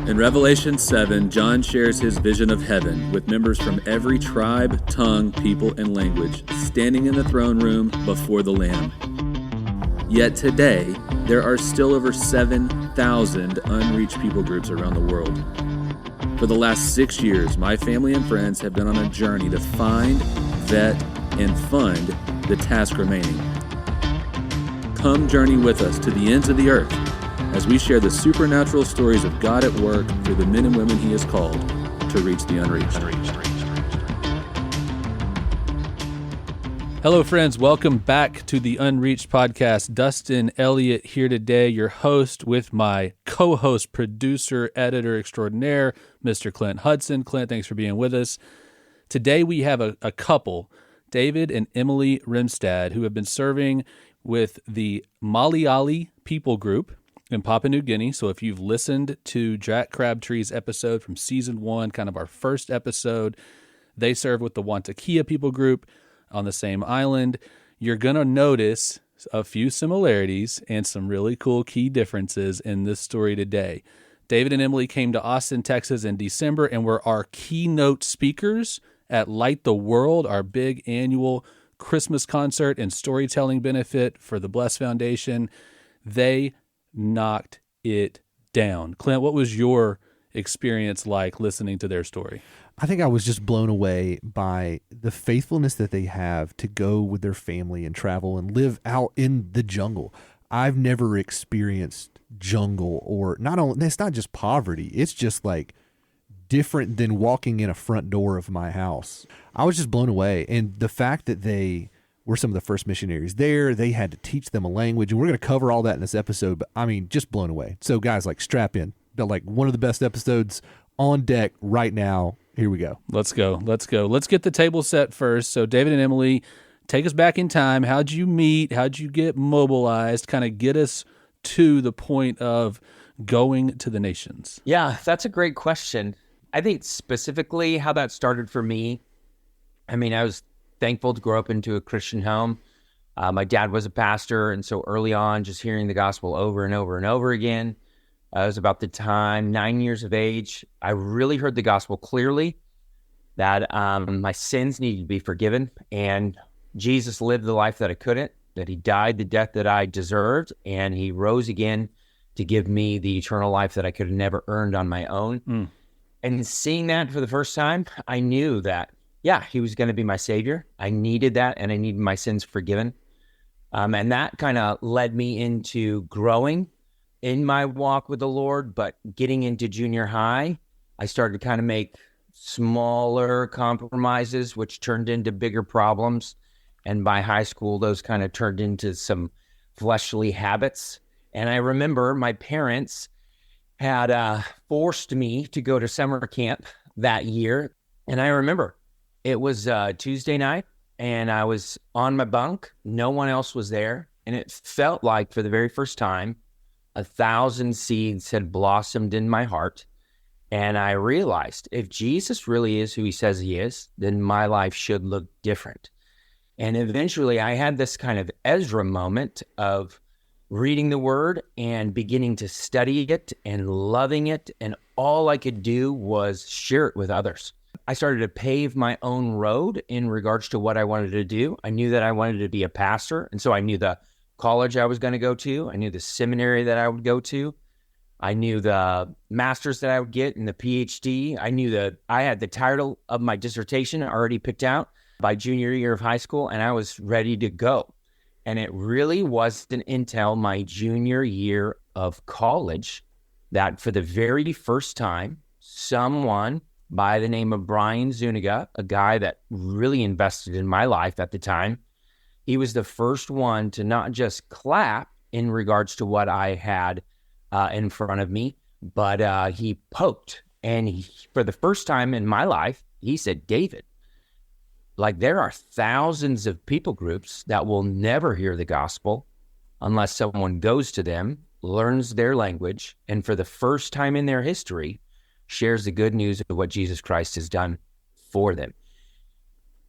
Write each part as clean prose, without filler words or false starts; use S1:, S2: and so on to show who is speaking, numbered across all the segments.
S1: In Revelation 7, John shares his vision of heaven with members from every tribe, tongue, people, and language standing in the throne room before the Lamb. Yet today, there are still over 7,000 unreached people groups around the world. For the last 6 years, my family and friends have been on a journey to find, vet, and fund the task remaining. Come journey with us to the ends of the earth as we share the supernatural stories of God at work through the men and women He has called to reach the unreached. Hello, friends. Welcome back to the Unreached podcast. Dustin Elliott here today, your host with my co-host, producer, editor extraordinaire, Mr. Clint Hudson. Clint, thanks for being with us. Today we have a couple, David and Emily Rimestad, who have been serving with the Maliyali people group in Papua New Guinea. So if you've listened to Jack Crabtree's episode from season 1, kind of our first episode, they serve with the Wantakia people group on the same island. You're going to notice a few similarities and some really cool key differences in this story today. David and Emily came to Austin, Texas in December and were our keynote speakers at Light the World, our big annual Christmas concert and storytelling benefit for the Bless Foundation. They knocked it down. Clint, what was your experience like listening to their story?
S2: I think I was just blown away by the faithfulness that they have to go with their family and travel and live out in the jungle. I've never experienced jungle, or not only, it's not just poverty, it's just like different than walking in a front door of my house. I was just blown away. And the fact that they were some of the first missionaries there, they had to teach them a language, and we're going to cover all that in this episode, but I mean, just blown away. So guys, like, strap in. But like, one of the best episodes on deck right now. Here we go.
S1: Let's go. Let's get the table set first. So David and Emily, take us back in time. How'd you meet? How'd you get mobilized? Kind of get us to the point of going to the nations.
S3: Yeah, that's a great question. I think specifically how that started for me, I mean, I was thankful to grow up into a Christian home. My dad was a pastor, and so early on, just hearing the gospel over and over and over again. I was about the time, 9 years of age. I really heard the gospel clearly that my sins needed to be forgiven, and Jesus lived the life that I couldn't, that He died the death that I deserved, and He rose again to give me the eternal life that I could have never earned on my own. And seeing that for the first time, I knew that, yeah, He was going to be my Savior. I needed that, and I needed my sins forgiven. And that kind of led me into growing in my walk with the Lord. But getting into junior high, I started to kind of make smaller compromises, which turned into bigger problems. And by high school, those kind of turned into some fleshly habits. And I remember my parents had forced me to go to summer camp that year. And I remember it was Tuesday night, and I was on my bunk. No one else was there. And it felt like, for the very first time, 1,000 seeds had blossomed in my heart. And I realized, if Jesus really is who He says He is, then my life should look different. And eventually I had this kind of Ezra moment of reading the Word and beginning to study it and loving it. And all I could do was share it with others. I started to pave my own road in regards to what I wanted to do. I knew that I wanted to be a pastor. And so I knew the college I was going to go to. I knew the seminary that I would go to. I knew the master's that I would get and the PhD. I knew that I had the title of my dissertation already picked out by junior year of high school, and I was ready to go. And it really wasn't until my junior year of college that, for the very first time, someone by the name of Brian Zuniga, a guy that really invested in my life at the time, he was the first one to not just clap in regards to what I had in front of me, but he poked. And for the first time in my life, he said, "David, like, there are thousands of people groups that will never hear the gospel unless someone goes to them, learns their language, and for the first time in their history, shares the good news of what Jesus Christ has done for them."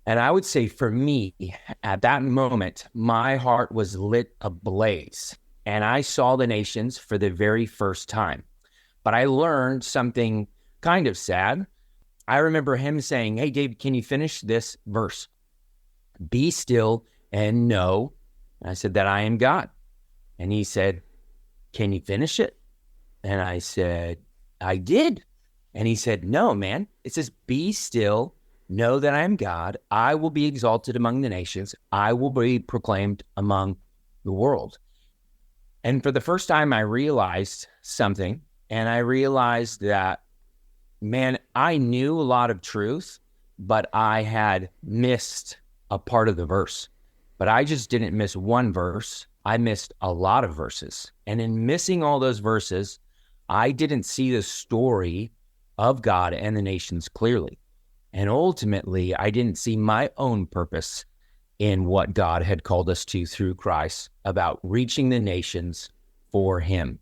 S3: And I would say, for me, at that moment, my heart was lit ablaze, and I saw the nations for the very first time. But I learned something kind of sad. I remember him saying, "Hey, David, can you finish this verse? Be still and know." And I said, "That I am God." And he said, "Can you finish it?" And I said, "I did." And he said, "No, man. It says, be still, know that I am God. I will be exalted among the nations. I will be proclaimed among the world." And for the first time, I realized something. And I realized that, man, I knew a lot of truth, but I had missed a part of the verse. But I just didn't miss one verse. I missed a lot of verses. And in missing all those verses, I didn't see the story of God and the nations clearly. And ultimately, I didn't see my own purpose in what God had called us to through Christ about reaching the nations for him.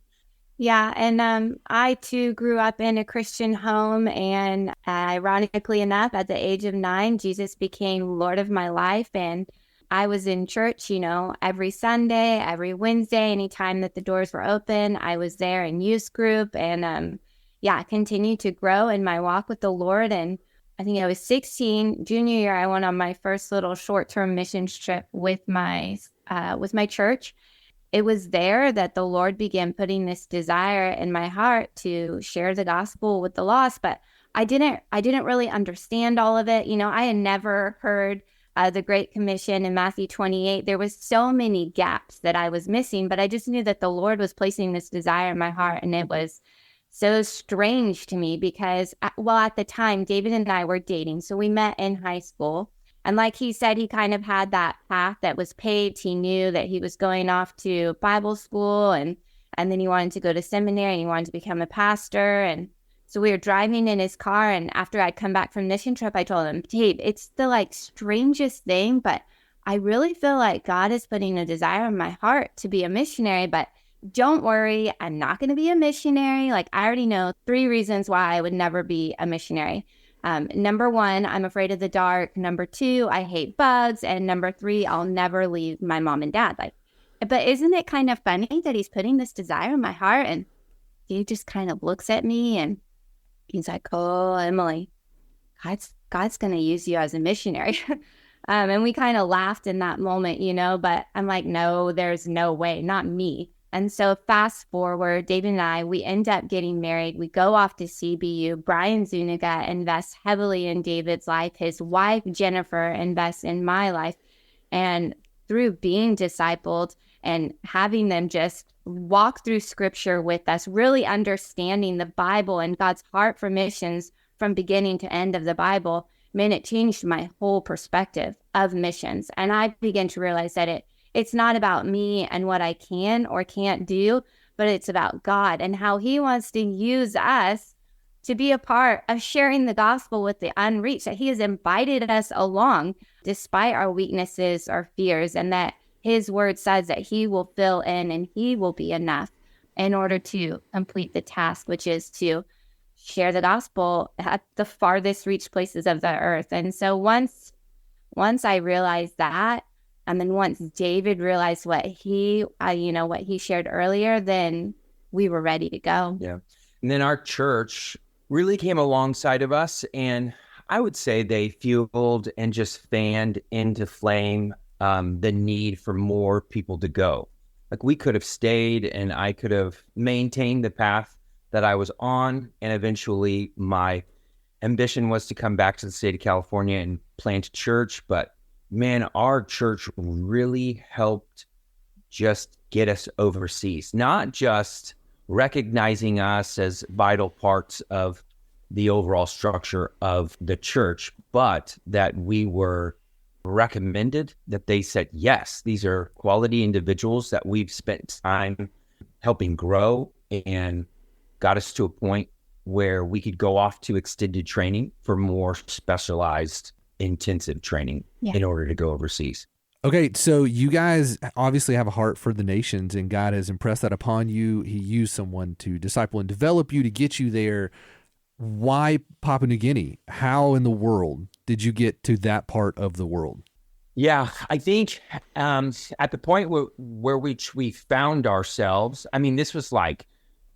S4: Yeah, and I too grew up in a Christian home, and ironically enough, at the age of 9, Jesus became Lord of my life, and I was in church, every Sunday, every Wednesday, anytime that the doors were open, I was there in youth group, and I continued to grow in my walk with the Lord. And I think I was 16, junior year, I went on my first little short-term missions trip with my church. It was there that the Lord began putting this desire in my heart to share the gospel with the lost, but I didn't really understand all of it. I had never heard the Great Commission in Matthew 28. There was so many gaps that I was missing, but I just knew that the Lord was placing this desire in my heart, and it was so strange to me because, at the time, David and I were dating, so we met in high school. And like he said, he kind of had that path that was paved. He knew that he was going off to Bible school, and then he wanted to go to seminary, and he wanted to become a pastor. And so we were driving in his car, and after I'd come back from mission trip, I told him, "Dave, it's the strangest thing, but I really feel like God is putting a desire in my heart to be a missionary, but don't worry, I'm not going to be a missionary. I already know 3 reasons why I would never be a missionary. Number 1, I'm afraid of the dark. Number 2, I hate bugs. And number 3, I'll never leave my mom and dad." But isn't it kind of funny that he's putting this desire in my heart? And he just kind of looks at me and he's like, "Oh, Emily, God's going to use you as a missionary." And we kind of laughed in that moment, but I'm like, no, there's no way, not me. And so fast forward, David and I, we end up getting married. We go off to CBU. Brian Zuniga invests heavily in David's life. His wife, Jennifer, invests in my life. And through being discipled and having them just walk through scripture with us, really understanding the Bible and God's heart for missions from beginning to end of the Bible, man, it changed my whole perspective of missions. And I began to realize that it's not about me and what I can or can't do, but it's about God and how he wants to use us to be a part of sharing the gospel with the unreached, that he has invited us along despite our weaknesses, our fears, and that his word says that he will fill in and he will be enough in order to complete the task, which is to share the gospel at the farthest reached places of the earth. And so once I realized that, and then once David realized what he shared earlier, then we were ready to go.
S3: Yeah. And then our church really came alongside of us, and I would say they fueled and just fanned into flame the need for more people to go. We could have stayed and I could have maintained the path that I was on, and eventually my ambition was to come back to the state of California and plant a church, but man, our church really helped just get us overseas, not just recognizing us as vital parts of the overall structure of the church, but that we were recommended, that they said, yes, these are quality individuals that we've spent time helping grow and got us to a point where we could go off to extended training for more specialized intensive training in order to go overseas.
S2: Okay, so you guys obviously have a heart for the nations, and God has impressed that upon you. He used someone to disciple and develop you to get you there. Why Papua New Guinea? How in the world did you get to that part of the world?
S3: Yeah, I think at the point where we found ourselves, I mean, this was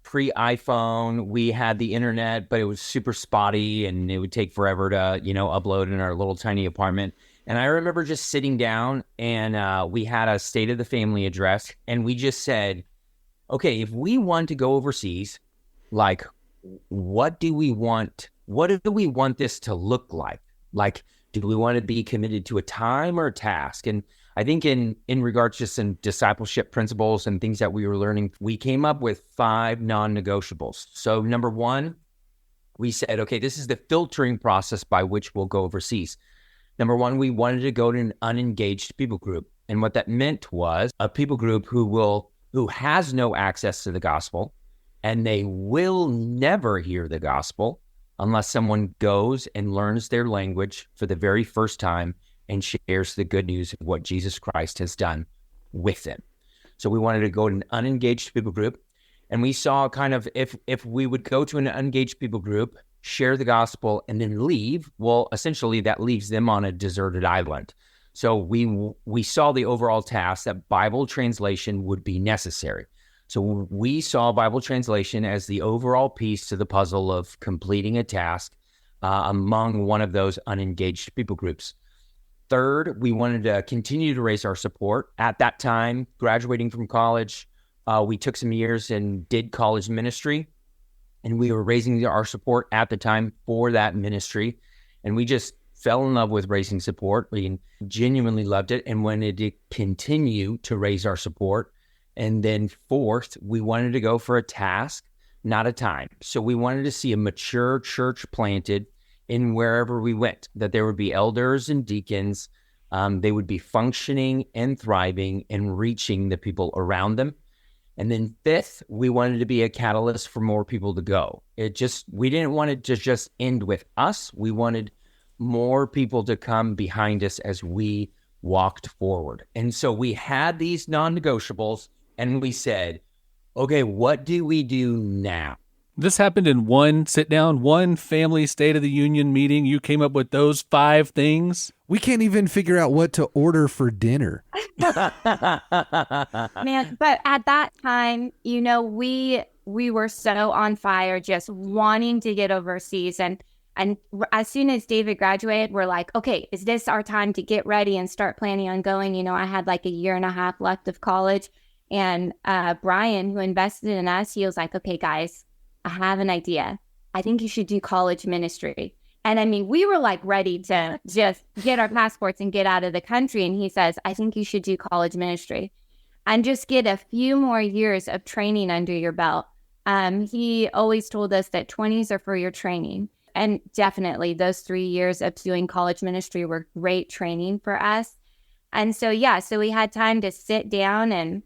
S3: pre-iPhone. We had the internet, but it was super spotty and it would take forever to, upload in our little tiny apartment. And I remember just sitting down and we had a state of the family address, and we just said, okay, if we want to go overseas, like, what do we want? What do we want this to look like? Like, do we want to be committed to a time or a task? And I think in regards to some discipleship principles and things that we were learning, we came up with 5 non-negotiables. So number 1, we said, okay, this is the filtering process by which we'll go overseas. Number 1, we wanted to go to an unengaged people group. And what that meant was a people group who has no access to the gospel, and they will never hear the gospel unless someone goes and learns their language for the very first time and shares the good news of what Jesus Christ has done with them. So we wanted to go to an unengaged people group, and we saw kind of if we would go to an unengaged people group, share the gospel, and then leave, well, essentially that leaves them on a deserted island. So we saw the overall task that Bible translation would be necessary. So we saw Bible translation as the overall piece to the puzzle of completing a task among one of those unengaged people groups. Third, we wanted to continue to raise our support. At that time, graduating from college, we took some years and did college ministry, and we were raising our support at the time for that ministry. And we just fell in love with raising support. We genuinely loved it and wanted to continue to raise our support. And then fourth, we wanted to go for a task, not a time. So we wanted to see a mature church planted in wherever we went, that there would be elders and deacons. They would be functioning and thriving and reaching the people around them. And then fifth, we wanted to be a catalyst for more people to go. We didn't want it to just end with us. We wanted more people to come behind us as we walked forward. And so we had these non-negotiables, and we said, okay, what do we do now?
S1: This happened in one sit down, one family State of the Union meeting. You came up with those 5 things.
S2: We can't even figure out what to order for dinner.
S4: Man, but at that time, we were so on fire, just wanting to get overseas. And as soon as David graduated, we're like, okay, is this our time to get ready and start planning on going? I had like a year and a half left of college. And Brian, who invested in us, he was like, okay, guys, I have an idea. I think you should do college ministry. And I mean, we were like ready to just get our passports and get out of the country. And he says, I think you should do college ministry and just get a few more years of training under your belt. He always told us that 20s are for your training. And definitely those 3 years of doing college ministry were great training for us. And so, so we had time to sit down and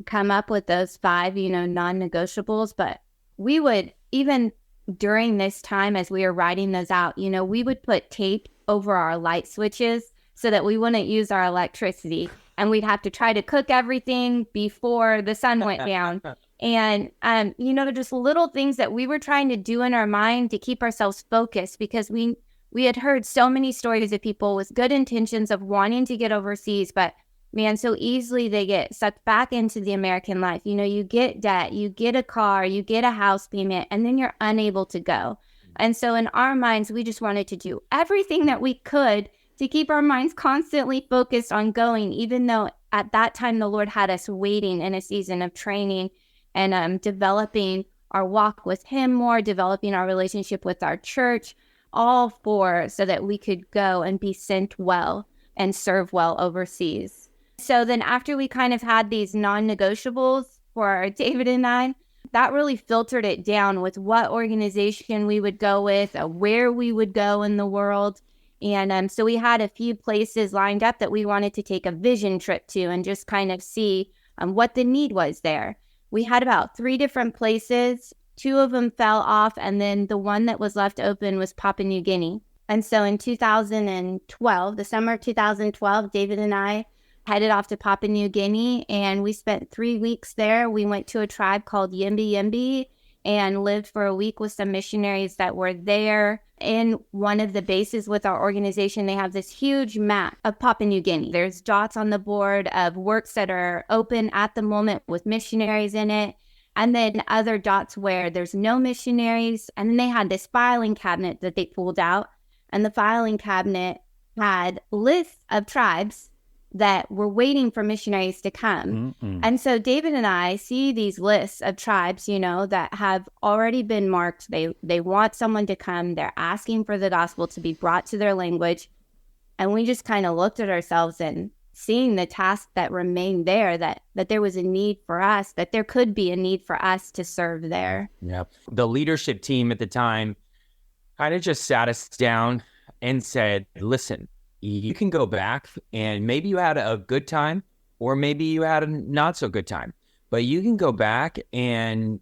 S4: come up with those 5, non-negotiables. But we would, even during this time as we were writing those out, we would put tape over our light switches so that we wouldn't use our electricity. And we'd have to try to cook everything before the sun went down. And, just little things that we were trying to do in our mind to keep ourselves focused, because we had heard so many stories of people with good intentions of wanting to get overseas, but man, so easily they get sucked back into the American life. You get debt, you get a car, you get a house payment, and then you're unable to go. And so in our minds, we just wanted to do everything that we could to keep our minds constantly focused on going, even though at that time the Lord had us waiting in a season of training and developing our walk with Him more, developing our relationship with our church, all so that we could go and be sent well and serve well overseas. So then after we kind of had these non-negotiables for David and I, that really filtered it down with what organization we would go with, where we would go in the world. And so we had a few places lined up that we wanted to take a vision trip to and just kind of see what the need was there. We had about 3 different places. 2 of them fell off, and then the one that was left open was Papua New Guinea. And so in 2012, the summer of 2012, David and I headed off to Papua New Guinea, and we spent 3 weeks there. We went to a tribe called Yimby Yimby and lived for a week with some missionaries that were there. In one of the bases with our organization, they have this huge map of Papua New Guinea. There's dots on the board of works that are open at the moment with missionaries in it. And then other dots where there's no missionaries. And then they had this filing cabinet that they pulled out. And the filing cabinet had lists of tribes that were waiting for missionaries to come. And so David and I see these lists of tribes, that have already been marked. They want someone to come. They're asking for the gospel to be brought to their language. And we just kind of looked at ourselves and seeing the task that remained there, that there was a need for us, that there could be a need for us to serve there.
S3: Yeah. The leadership team at the time kind of just sat us down and said, listen, you can go back and maybe you had a good time or maybe you had a not so good time, but you can go back and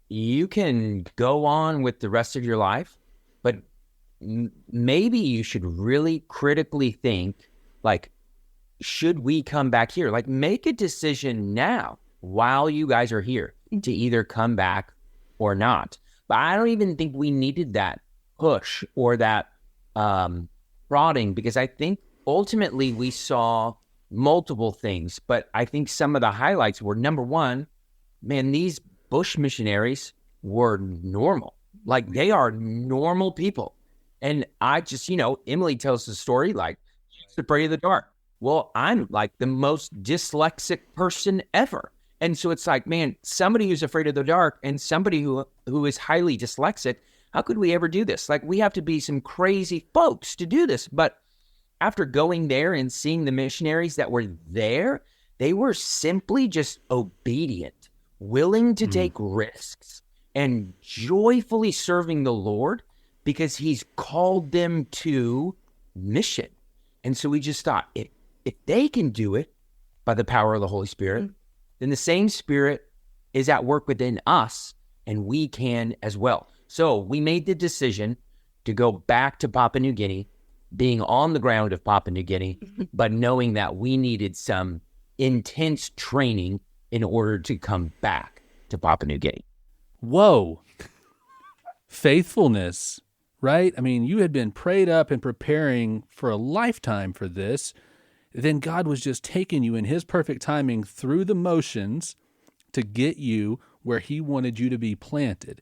S3: you can go on with the rest of your life, but maybe you should really critically think, like, should we come back here? Like, make a decision now while you guys are here to either come back or not. But I don't even think we needed that push or that prodding, because I think ultimately we saw multiple things. But I think some of the highlights were, number one, man, these bush missionaries were normal. Like, they are normal people. And I just, Emily tells the story, like, she's afraid of the dark. Well, I'm like the most dyslexic person ever. And so it's like, man, somebody who's afraid of the dark and somebody who is highly dyslexic, how could we ever do this? Like, we have to be some crazy folks to do this. But after going there and seeing the missionaries that were there, they were simply just obedient, willing to take risks, and joyfully serving the Lord because he's called them to mission. And so we just thought, if they can do it by the power of the Holy Spirit, then the same Spirit is at work within us, and we can as well. So we made the decision to go back to Papua New Guinea, being on the ground of Papua New Guinea, but knowing that we needed some intense training in order to come back to Papua New Guinea.
S1: Whoa. Faithfulness, right? I mean, you had been prayed up and preparing for a lifetime for this. Then God was just taking you in his perfect timing through the motions to get you where he wanted you to be planted.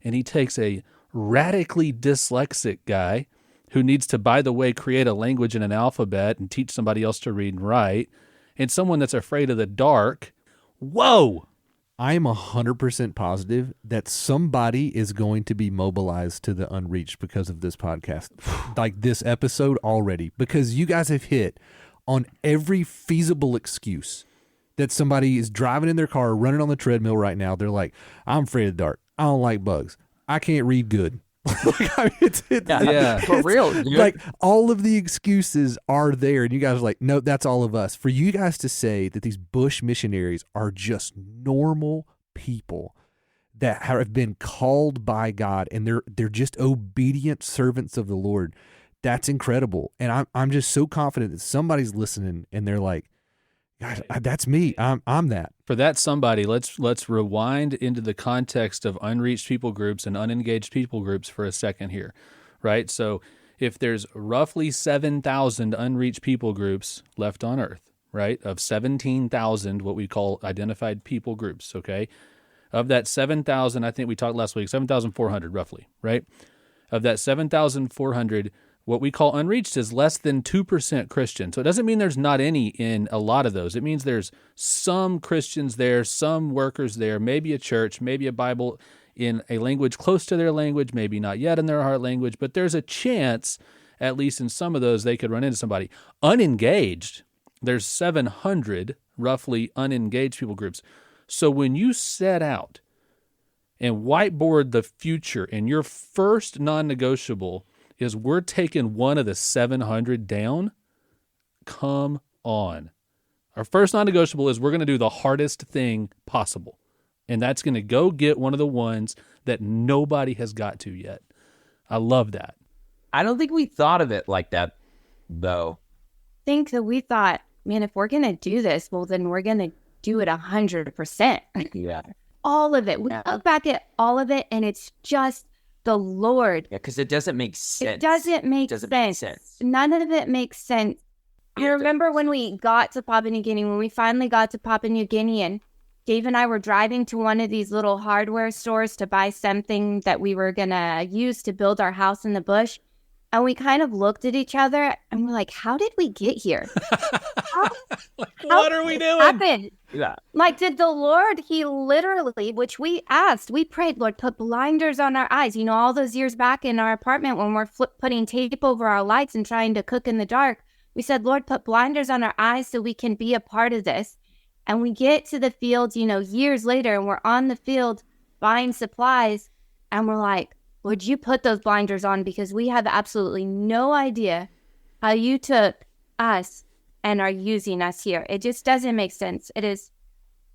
S1: And he takes a radically dyslexic guy who needs to, by the way, create a language and an alphabet and teach somebody else to read and write, and someone that's afraid of the dark. Whoa!
S2: I am 100% positive that somebody is going to be mobilized to the unreached because of this podcast, like this episode already, because you guys have hit on every feasible excuse that somebody is driving in their car, running on the treadmill right now. They're like, I'm afraid of the dark. I don't like bugs. I can't read good.
S3: For real.
S2: Like, all of the excuses are there, and you guys are like, no, that's all of us. For you guys to say that these bush missionaries are just normal people that have been called by God, and they're just obedient servants of the Lord, that's incredible. And I'm just so confident that somebody's listening, and they're like, gosh, that's me. I'm that.
S1: For that somebody, let's rewind into the context of unreached people groups and unengaged people groups for a second here, right? So if there's roughly 7,000 unreached people groups left on earth, right, of 17,000 what we call identified people groups, okay? Of that 7,000, I think we talked last week, 7,400 roughly, right? Of that 7,400, what we call unreached is less than 2% Christian. So it doesn't mean there's not any in a lot of those. It means there's some Christians there, some workers there, maybe a church, maybe a Bible in a language close to their language, maybe not yet in their heart language, but there's a chance, at least in some of those, they could run into somebody. Unengaged, there's 700 roughly unengaged people groups. So when you set out and whiteboard the future, and your first non-negotiable is we're taking one of the 700 down, come on. Our first non-negotiable is we're going to do the hardest thing possible, and that's going to go get one of the ones that nobody has got to yet. I love that.
S3: I don't think we thought of it like that, though.
S4: I think that we thought, man, if we're going to do this, well, then we're going to do it 100%.
S3: Yeah.
S4: All of it. We look back at all of it, and it's just the Lord.
S3: Yeah, because it doesn't make sense.
S4: It doesn't make sense. None of it makes sense. I remember when we got to Papua New Guinea, when we finally got to Papua New Guinea, and Dave and I were driving to one of these little hardware stores to buy something that we were going to use to build our house in the bush. And we kind of looked at each other and we're like, how did we get here?
S1: What are we doing?
S4: Happened?
S3: Yeah.
S4: Like, did the Lord, he literally, which we asked, we prayed, Lord, put blinders on our eyes. You know, all those years back in our apartment when we're putting tape over our lights and trying to cook in the dark, we said, Lord, put blinders on our eyes so we can be a part of this. And we get to the field, you know, years later, and we're on the field buying supplies. And we're like, Lord, you put those blinders on because we have absolutely no idea how you took us and are using us here. It just doesn't make sense. It is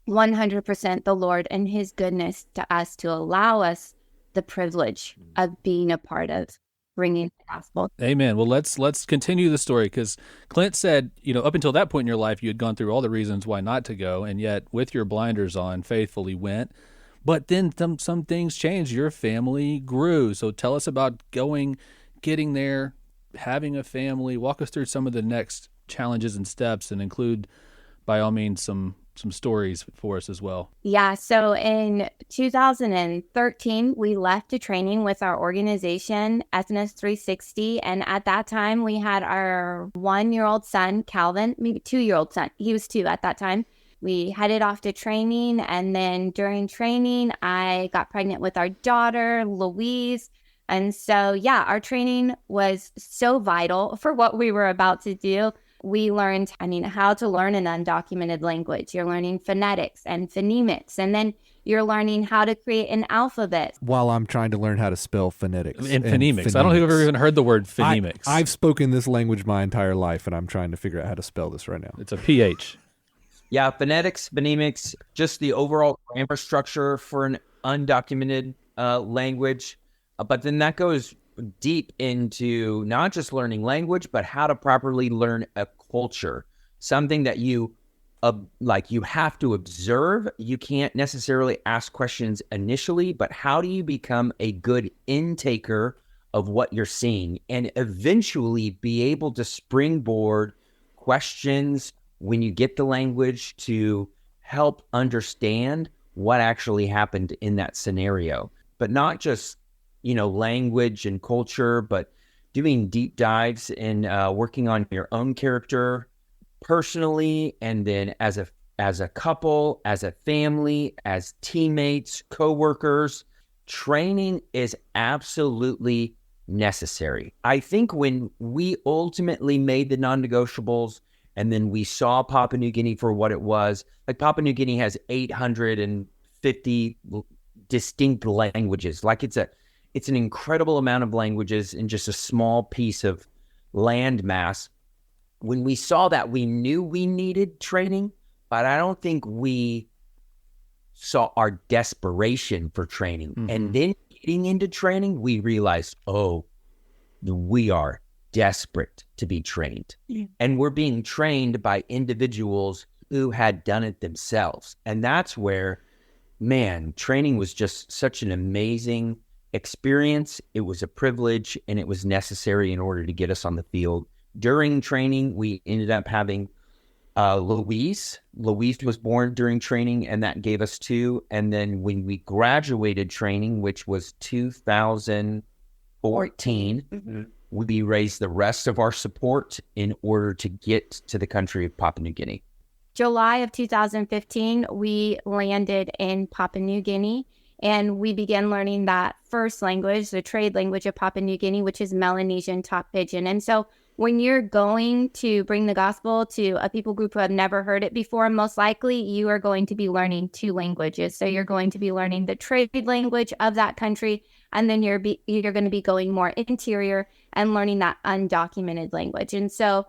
S4: 100% the Lord and his goodness to us to allow us the privilege of being a part of bringing the gospel.
S1: Amen. Well, let's continue the story, because Clint said, you know, up until that point in your life, you had gone through all the reasons why not to go, and yet with your blinders on, faithfully went. But then some things changed. Your family grew. So tell us about getting there, having a family. Walk us through some of the next challenges and steps, and include, by all means, some stories for us as well.
S4: Yeah. So in 2013, we left a training with our organization, Ethnos 360. And at that time, we had our 1-year-old son, Calvin, maybe 2-year-old son. He was 2 at that time. We headed off to training. And then during training, I got pregnant with our daughter, Louise. And so, yeah, our training was so vital for what we were about to do. We learned, how to learn an undocumented language. You're learning phonetics and phonemics, and then you're learning how to create an alphabet.
S2: While I'm trying to learn how to spell phonetics.
S1: And phonemics. I don't think I've ever even heard the word phonemics.
S2: I've spoken this language my entire life, and I'm trying to figure out how to spell this right now.
S1: It's a PH.
S3: Yeah, phonetics, phonemics, just the overall grammar structure for an undocumented language. But then that goes deep into not just learning language, but how to properly learn a culture, something that you have to observe. You can't necessarily ask questions initially, but how do you become a good intaker of what you're seeing and eventually be able to springboard questions when you get the language to help understand what actually happened in that scenario, but not just language and culture, but doing deep dives and working on your own character personally, and then as a couple, as a family, as teammates, coworkers. Training is absolutely necessary. I think when we ultimately made the non-negotiables, and then we saw Papua New Guinea for what it was, like Papua New Guinea has 850 distinct languages. Like it's an incredible amount of languages in just a small piece of land mass. When we saw that, we knew we needed training, but I don't think we saw our desperation for training. Mm-hmm. And then getting into training, we realized, we are desperate to be trained. Yeah. And we're being trained by individuals who had done it themselves. And that's where, training was just such an amazing experience. It was a privilege, and it was necessary in order to get us on the field. During training, we ended up having Louise. Louise was born during training, and that gave us 2. And then when we graduated training, which was 2014, mm-hmm. we raised the rest of our support in order to get to the country of Papua New Guinea.
S4: July of 2015, we landed in Papua New Guinea. And we began learning that first language, the trade language of Papua New Guinea, which is Melanesian Top Pidgin. And so when you're going to bring the gospel to a people group who have never heard it before, most likely you are going to be learning 2 languages. So you're going to be learning the trade language of that country, and then you're going to be going more interior and learning that undocumented language. And so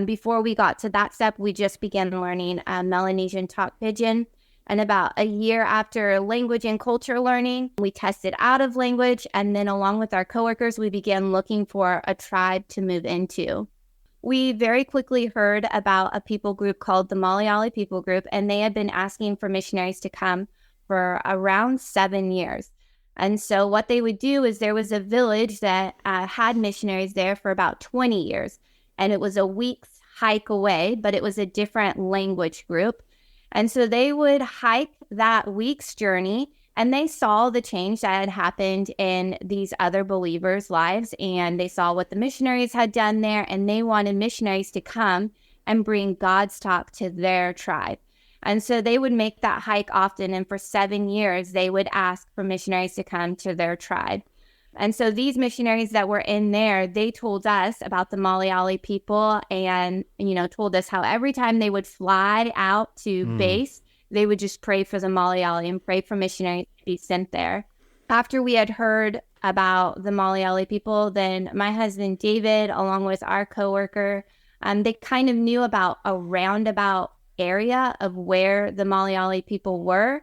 S4: before we got to that step, we just began learning Melanesian Top Pidgin. And about a year after language and culture learning, we tested out of language. And then along with our coworkers, we began looking for a tribe to move into. We very quickly heard about a people group called the Maliyali people group, and they had been asking for missionaries to come for around 7 years. And so what they would do is there was a village that had missionaries there for about 20 years. And it was a week's hike away, but it was a different language group. And so they would hike that week's journey, and they saw the change that had happened in these other believers' lives, and they saw what the missionaries had done there, and they wanted missionaries to come and bring God's talk to their tribe. And so they would make that hike often, and for 7 years, they would ask for missionaries to come to their tribe. And so these missionaries that were in there, they told us about the Maliyali people and, told us how every time they would fly out to base, they would just pray for the Maliyali and pray for missionaries to be sent there. After we had heard about the Maliyali people, then my husband David, along with our coworker, they kind of knew about a roundabout area of where the Maliyali people were.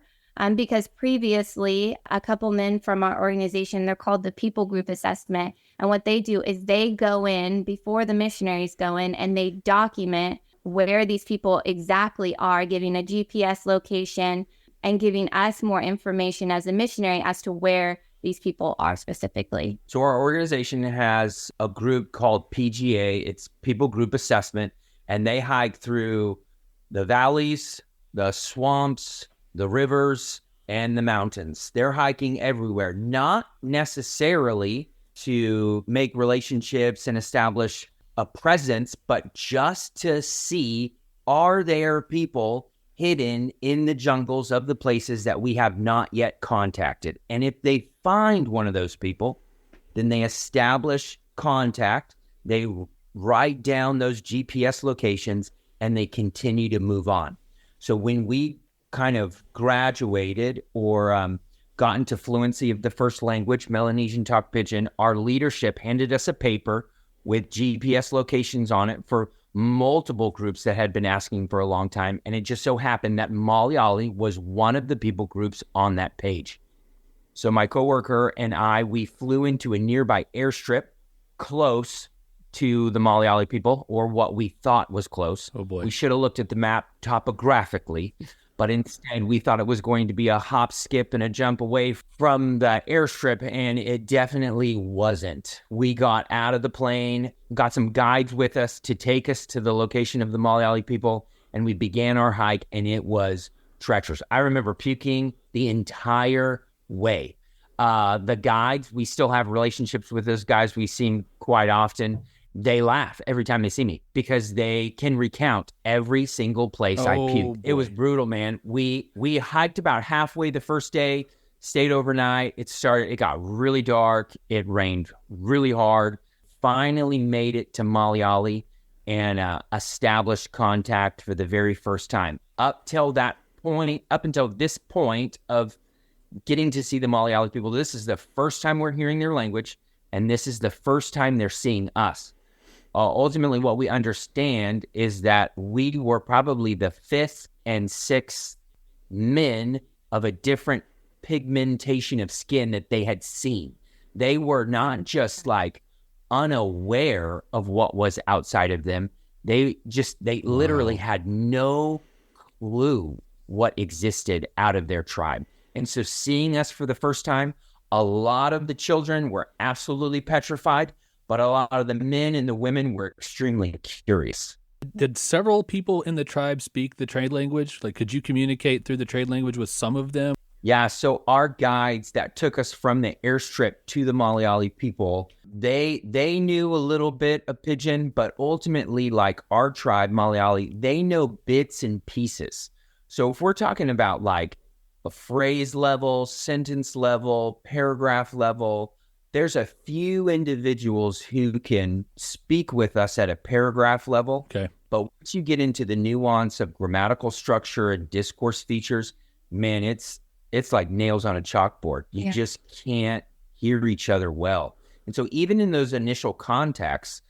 S4: Because previously, a couple men from our organization, they're called the People Group Assessment. And what they do is they go in before the missionaries go in and they document where these people exactly are, giving a GPS location and giving us more information as a missionary as to where these people are specifically.
S3: So our organization has a group called PGA. It's People Group Assessment, and they hike through the valleys, the swamps, the rivers, and the mountains. They're hiking everywhere, not necessarily to make relationships and establish a presence, but just to see, are there people hidden in the jungles of the places that we have not yet contacted? And if they find one of those people, then they establish contact, they write down those GPS locations, and they continue to move on. So when we kind of graduated or got into fluency of the first language, Melanesian Talk Pidgin, our leadership handed us a paper with GPS locations on it for multiple groups that had been asking for a long time. And it just so happened that Maliyali was one of the people groups on that page. So my coworker and I, we flew into a nearby airstrip close to the Maliyali people, or what we thought was close.
S1: Oh boy.
S3: We should have looked at the map topographically, but instead we thought it was going to be a hop, skip, and a jump away from the airstrip, and it definitely wasn't. We got out of the plane, got some guides with us to take us to the location of the Maliyali people, and we began our hike, and it was treacherous. I remember puking the entire way. The guides, we still have relationships with those guys. We see them quite often. They laugh every time they see me because they can recount every single place I puked.
S1: Boy.
S3: It was brutal, man. We hiked about halfway the first day, stayed overnight. It got really dark. It rained really hard. Finally made it to Maliyali and established contact for the very first time. Up until this point of getting to see the Maliyali people, this is the first time we're hearing their language, and this is the first time they're seeing us. Ultimately, what we understand is that we were probably the fifth and sixth men of a different pigmentation of skin that they had seen. They were not just like unaware of what was outside of them. They literally had no clue what existed out of their tribe. And so seeing us for the first time, a lot of the children were absolutely petrified, but a lot of the men and the women were extremely curious.
S1: Did several people in the tribe speak the trade language? Like, could you communicate through the trade language with some of them?
S3: Yeah, so our guides that took us from the airstrip to the Maliyali people, they knew a little bit of Pidgin, but ultimately, like our tribe, Maliyali, they know bits and pieces. So if we're talking about like a phrase level, sentence level, paragraph level, there's a few individuals who can speak with us at a paragraph level.
S1: Okay.
S3: But once you get into the nuance of grammatical structure and discourse features, man, it's like nails on a chalkboard. You just can't hear each other well. And so even in those initial contacts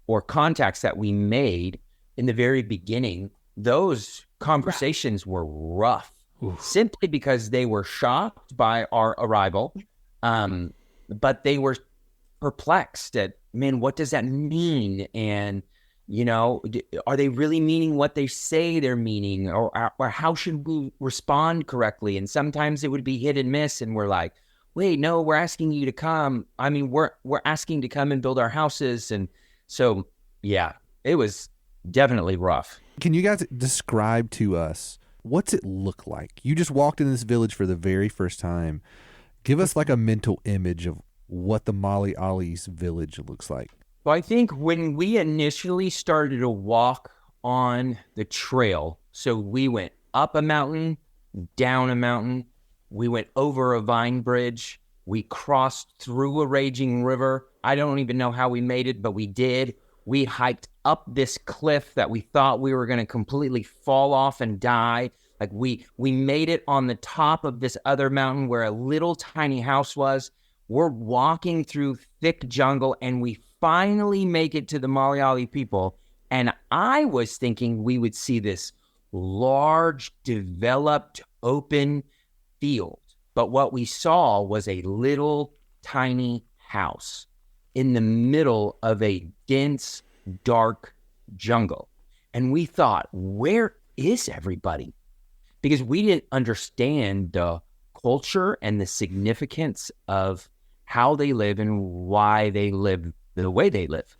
S3: that we made in the very beginning, those conversations were rough.
S1: Oof.
S3: Simply because they were shocked by our arrival. But they were perplexed at, man, what does that mean? And, are they really meaning what they say they're meaning? Or how should we respond correctly? And sometimes it would be hit and miss. And we're like, wait, no, we're asking you to come. I mean, we're asking to come and build our houses. And so, yeah, it was definitely rough.
S2: Can you guys describe to us what's it look like? You just walked in this village for the very first time. Give us like a mental image of what the Maliyali's village looks like.
S3: Well, I think when we initially started to walk on the trail, so we went up a mountain, down a mountain, we went over a vine bridge, we crossed through a raging river. I don't even know how we made it, but we did. We hiked up this cliff that we thought we were going to completely fall off and die. Like we made it on the top of this other mountain where a little tiny house was. We're walking through thick jungle, and we finally make it to the Maliyali people. And I was thinking we would see this large, developed, open field. But what we saw was a little tiny house in the middle of a dense, dark jungle. And we thought, where is everybody? Because we didn't understand the culture and the significance of how they live and why they live the way they live.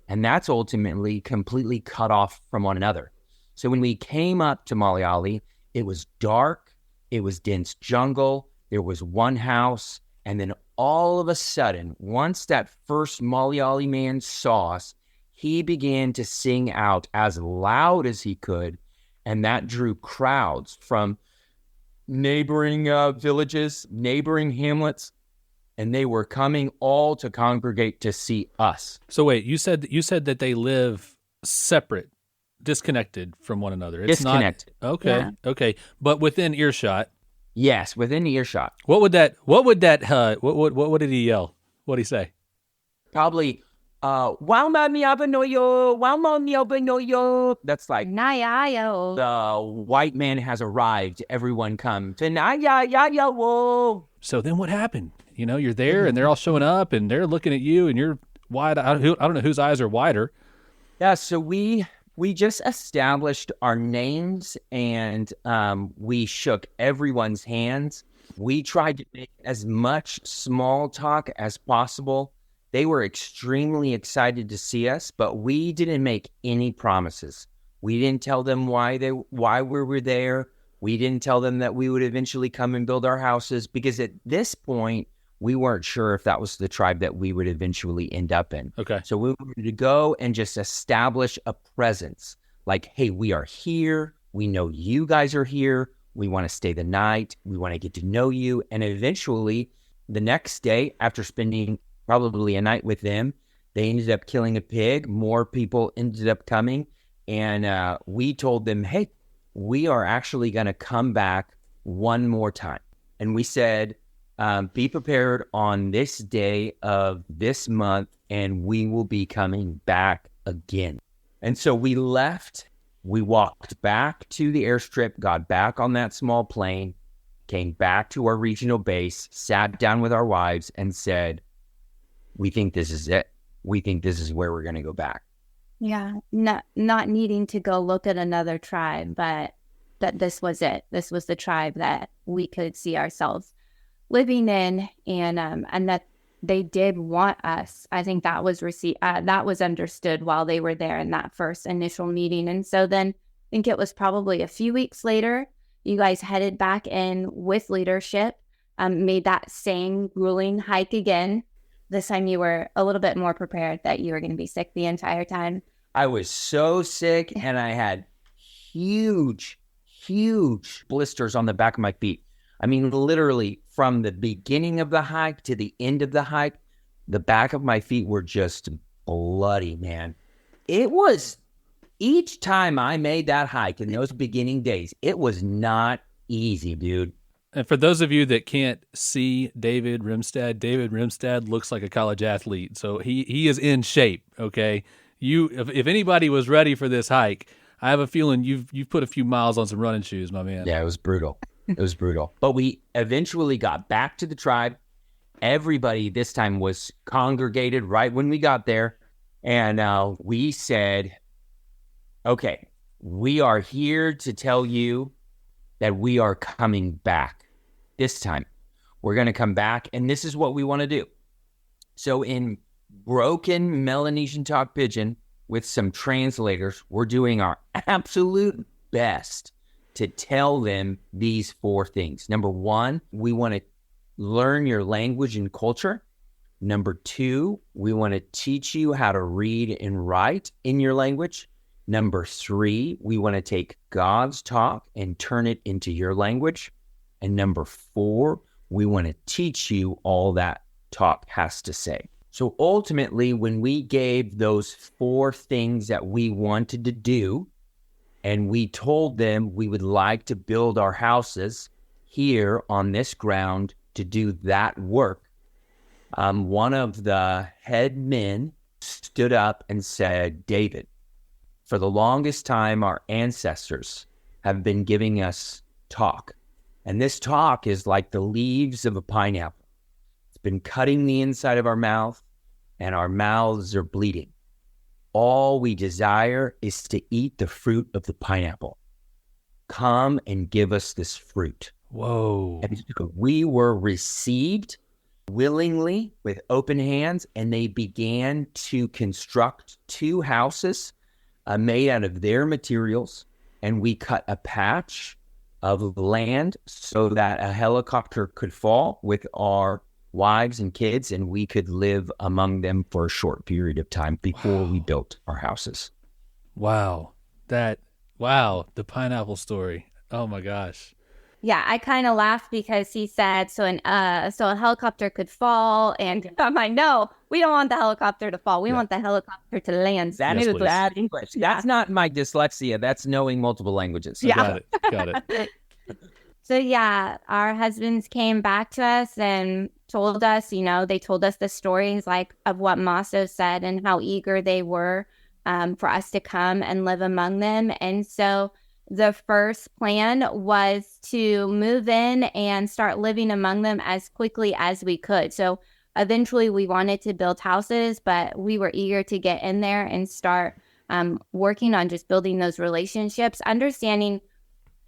S3: And that's ultimately completely cut off from one another. So when we came up to Maliyali, it was dark, it was dense jungle, there was one house, and then all of a sudden, once that first Maliyali man saw us, he began to sing out as loud as he could, and that drew crowds from neighboring villages, neighboring hamlets, and they were coming all to congregate to see us.
S1: So wait, you said that they live separate, disconnected from one another. It's
S3: Disconnected.
S1: Not, okay,
S4: Yeah.
S1: okay, but within earshot.
S3: Yes, within earshot.
S1: What would what did he yell? What did he say?
S3: Probably, Walma miabanoyo, Walma miabanoyo. That's like,
S4: Nayayo.
S3: the white man has arrived. Everyone come. Wo.
S1: So then what happened? You know, you're there and they're all showing up and they're looking at you and you're wide. I don't know whose eyes are wider.
S3: Yeah, so we just established our names, and we shook everyone's hands. We tried to make as much small talk as possible. They were extremely excited to see us, but we didn't make any promises. We didn't tell them why we were there. We didn't tell them that we would eventually come and build our houses, because at this point, we weren't sure if that was the tribe that we would eventually end up in.
S1: Okay.
S3: So we wanted to go and just establish a presence. Like, hey, we are here. We know you guys are here. We want to stay the night. We want to get to know you. And eventually, the next day, after spending probably a night with them, they ended up killing a pig. More people ended up coming. And we told them, hey, we are actually going to come back one more time. And we said, be prepared on this day of this month, and we will be coming back again. And so we left, we walked back to the airstrip, got back on that small plane, came back to our regional base, sat down with our wives and said, we think this is it. We think this is where we're going to go back.
S4: Yeah, not needing to go look at another tribe, but that this was it. This was the tribe that we could see ourselves living in, and that they did want us. I think that was that was understood while they were there in that first initial meeting. And so then I think it was probably a few weeks later, you guys headed back in with leadership, made that same grueling hike again. This time you were a little bit more prepared that you were going to be sick the entire time.
S3: I was so sick, and I had huge blisters on the back of my feet. I mean, literally from the beginning of the hike to the end of the hike, the back of my feet were just bloody, man. It was, each time I made that hike in those beginning days, it was not easy, dude.
S1: And for those of you that can't see David Rimestad looks like a college athlete. So he is in shape, okay? If anybody was ready for this hike, I have a feeling you've put a few miles on some running shoes, my man.
S3: Yeah, it was brutal. It was brutal. But we eventually got back to the tribe. Everybody this time was congregated right when we got there. And we said, okay, we are here to tell you that we are coming back. This time, we're going to come back, and this is what we want to do. So in broken Melanesian talk pidgin with some translators, we're doing our absolute best to tell them these 4 things. Number 1, we want to learn your language and culture. Number 2, we want to teach you how to read and write in your language. Number 3, we want to take God's talk and turn it into your language. And number 4, we want to teach you all that talk has to say. So ultimately, when we gave those 4 things that we wanted to do, and we told them we would like to build our houses here on this ground to do that work, one of the head men stood up and said, David, for the longest time, our ancestors have been giving us talk. And this talk is like the leaves of a pineapple. It's been cutting the inside of our mouth, and our mouths are bleeding. All we desire is to eat the fruit of the pineapple. Come and give us this fruit.
S1: Whoa.
S3: And we were received willingly with open hands, and they began to construct 2 houses made out of their materials. And we cut a patch of land so that a helicopter could fall with our wives and kids, and we could live among them for a short period of time before we built our houses.
S1: Wow. The pineapple story. Oh my gosh.
S4: Yeah, I kind of laughed because he said, so a helicopter could fall, and I'm like, no, we don't want the helicopter to fall. We want the helicopter to land.
S3: That is bad English. That's not my dyslexia. That's knowing multiple languages.
S1: Got it.
S4: So yeah, our husbands came back to us and told us, they told us the stories of what Maso said and how eager they were for us to come and live among them. And so the first plan was to move in and start living among them as quickly as we could. So eventually we wanted to build houses, but we were eager to get in there and start working on just building those relationships, understanding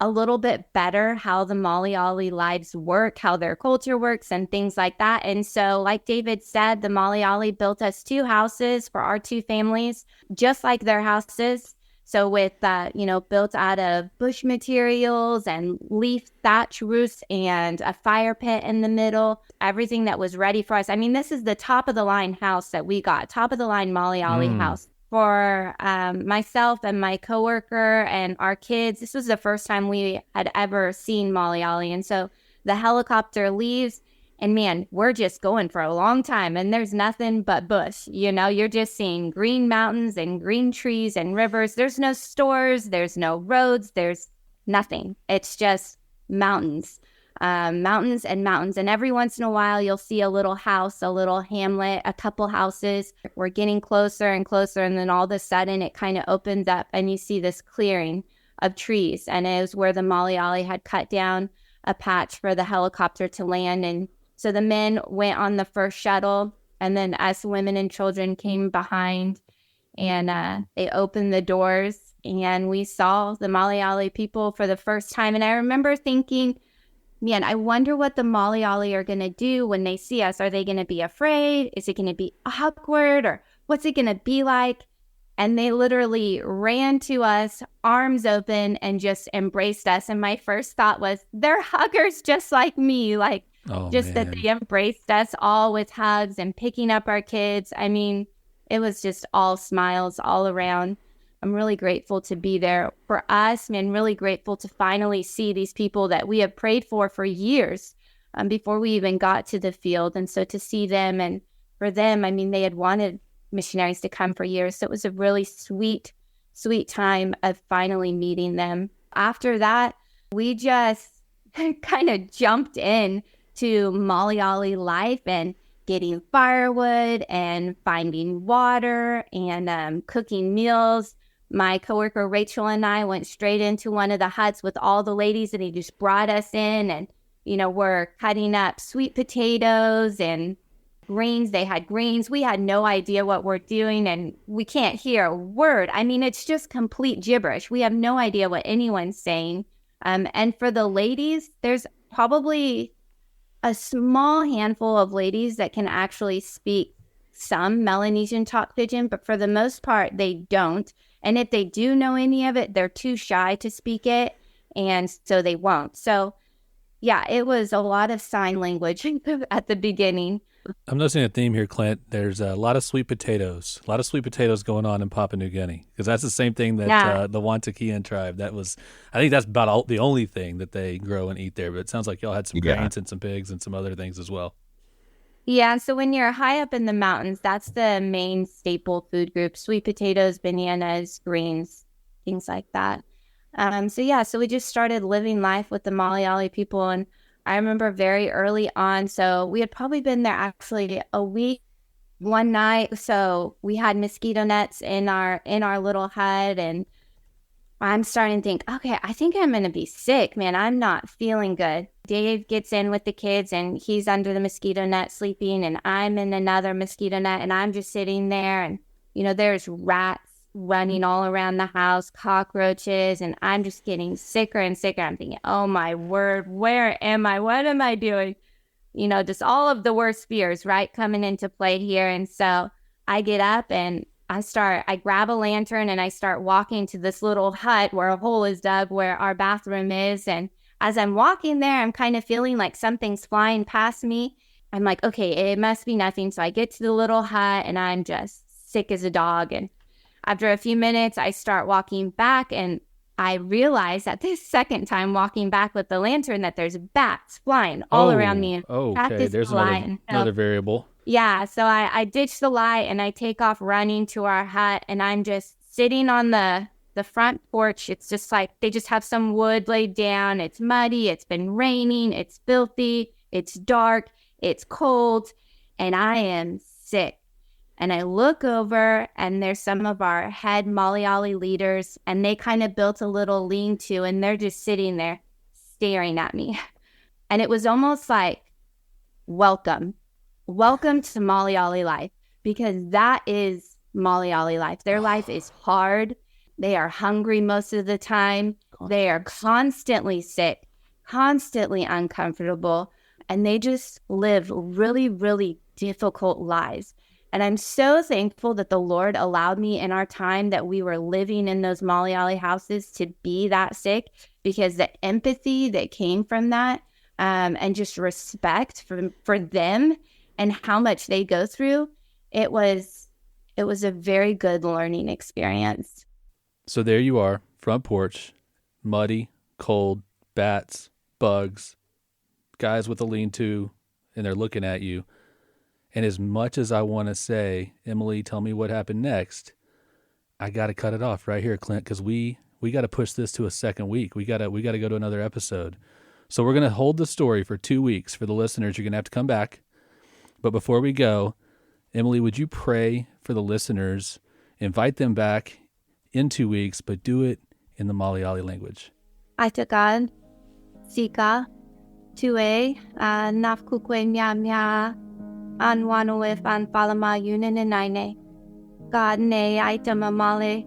S4: a little bit better how the Maliyali lives work, how their culture works, and things like that. And so, like David said, the Maliyali built us 2 houses for our 2 families, just like their houses. So with, built out of bush materials and leaf thatch roofs and a fire pit in the middle, everything that was ready for us. I mean, this is the top of the line house that we got, top of the line Maliyali house. For myself and my coworker and our kids, this was the first time we had ever seen Maliyali. And so the helicopter leaves, and man, we're just going for a long time, and there's nothing but bush. You're just seeing green mountains and green trees and rivers. There's no stores, there's no roads, there's nothing. It's just mountains. Mountains and mountains. And every once in a while, you'll see a little house, a little hamlet, a couple houses. We're getting closer and closer. And then all of a sudden, it kind of opens up and you see this clearing of trees. And it was where the Maliyali had cut down a patch for the helicopter to land. And so the men went on the first shuttle. And then us women and children came behind, and they opened the doors, and we saw the Maliyali people for the first time. And I remember thinking, man, I wonder what the Maliyali are going to do when they see us. Are they going to be afraid? Is it going to be awkward? Or what's it going to be like? And they literally ran to us, arms open, and just embraced us. And my first thought was, they're huggers just like me. That they embraced us all with hugs and picking up our kids. I mean, it was just all smiles all around. I'm really grateful to be there for us, and really grateful to finally see these people that we have prayed for years before we even got to the field. And so to see them, and for them, I mean, they had wanted missionaries to come for years. So it was a really sweet time of finally meeting them. After that, we just kind of jumped in to Maliyali life and getting firewood and finding water and cooking meals. My coworker Rachel and I went straight into one of the huts with all the ladies, and he just brought us in, and we're cutting up sweet potatoes and greens. They had greens. We had no idea what we're doing, and we can't hear a word. I mean, it's just complete gibberish. We have no idea what anyone's saying. And for the ladies, there's probably a small handful of ladies that can actually speak some Melanesian talk pidgin, but for the most part, they don't. And if they do know any of it, they're too shy to speak it. and so they won't. So yeah, it was a lot of sign language at the beginning.
S1: I'm noticing a theme here, Clint. There's a lot of sweet potatoes going on in Papua New Guinea, because that's the same thing that the Wantakian tribe, I think that's about the only thing that they grow and eat there. But it sounds like y'all had some grains and some pigs and some other things as well.
S4: Yeah, so when you're high up in the mountains, that's the main staple food group: sweet potatoes, bananas, greens, things like that. So we just started living life with the Maliyali people. And I remember very early on, so we had probably been there actually a week, one night. So we had mosquito nets in our little hut, and I'm starting to think, okay, I think I'm going to be sick, man. I'm not feeling good. Dave gets in with the kids, and he's under the mosquito net sleeping, and I'm in another mosquito net, and I'm just sitting there, and, there's rats running all around the house, cockroaches, and I'm just getting sicker and sicker. I'm thinking, oh my word, where am I? What am I doing? Just all of the worst fears, right, coming into play here. And so I get up and I grab a lantern and I start walking to this little hut where a hole is dug where our bathroom is. And as I'm walking there, I'm kind of feeling like something's flying past me. I'm like, okay, it must be nothing. So I get to the little hut and I'm just sick as a dog. And after a few minutes, I start walking back, and I realize that this second time walking back with the lantern that there's bats flying all around me.
S1: Okay, there's another variable.
S4: Yeah, so I ditch the light and I take off running to our hut, and I'm just sitting on the front porch. It's just like they just have some wood laid down. It's muddy. It's been raining. It's filthy. It's dark. It's cold, and I am sick. And I look over, and there's some of our head Maliyali leaders, and they kind of built a little lean-to, and they're just sitting there staring at me. And it was almost like, welcome to Maliyali life, because that is Maliyali life. Their life is hard. They are hungry most of the time. They are constantly sick, constantly uncomfortable, and they just live really, really difficult lives. And I'm so thankful that the Lord allowed me in our time that we were living in those Maliyali houses to be that sick, because the empathy that came from that, and just respect for them and how much they go through, it was a very good learning experience.
S1: So there you are, front porch, muddy, cold, bats, bugs, guys with a lean-to, and they're looking at you. And as much as I want to say, Emily, tell me what happened next, I got to cut it off right here, Clint, because we got to push this to a second week. We got to go to another episode. So we're going to hold the story for 2 weeks. For the listeners, you're going to have to come back. But before we go, Emily, would you pray for the listeners, invite them back in 2 weeks, but do it in the Maliyali language?
S4: Aitakan, Sika, Tue, Nafkukwe Mya, Anwanue Fan Falama Uninaine, God ne Aitama Male,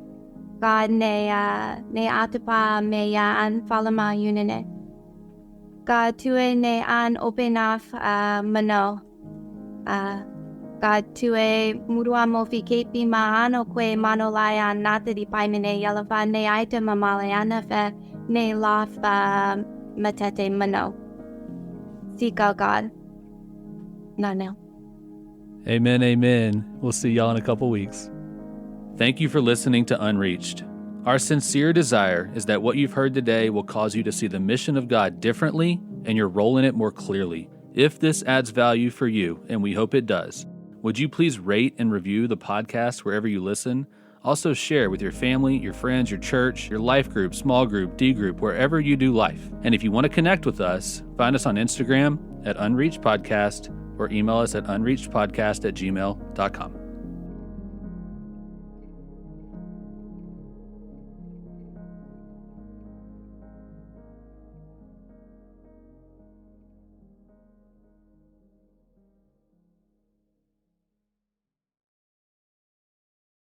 S4: God ne Atapa Meya An Falama Unine, God Tue ne An Openaf Mano, God Tue Muruamo Fikepi Maano Que Manolaya Natadi Paimene Yalafa ne Aitama Male Anafe ne Laf Matete Mano. Seek out God. No.
S1: Amen, amen. We'll see y'all in a couple weeks. Thank you for listening to Unreached. Our sincere desire is that what you've heard today will cause you to see the mission of God differently and your role in it more clearly. If this adds value for you, and we hope it does, would you please rate and review the podcast wherever you listen? Also share with your family, your friends, your church, your life group, small group, D group, wherever you do life. And if you want to connect with us, find us on Instagram at Unreached Podcast, or email us at unreachedpodcast@gmail.com.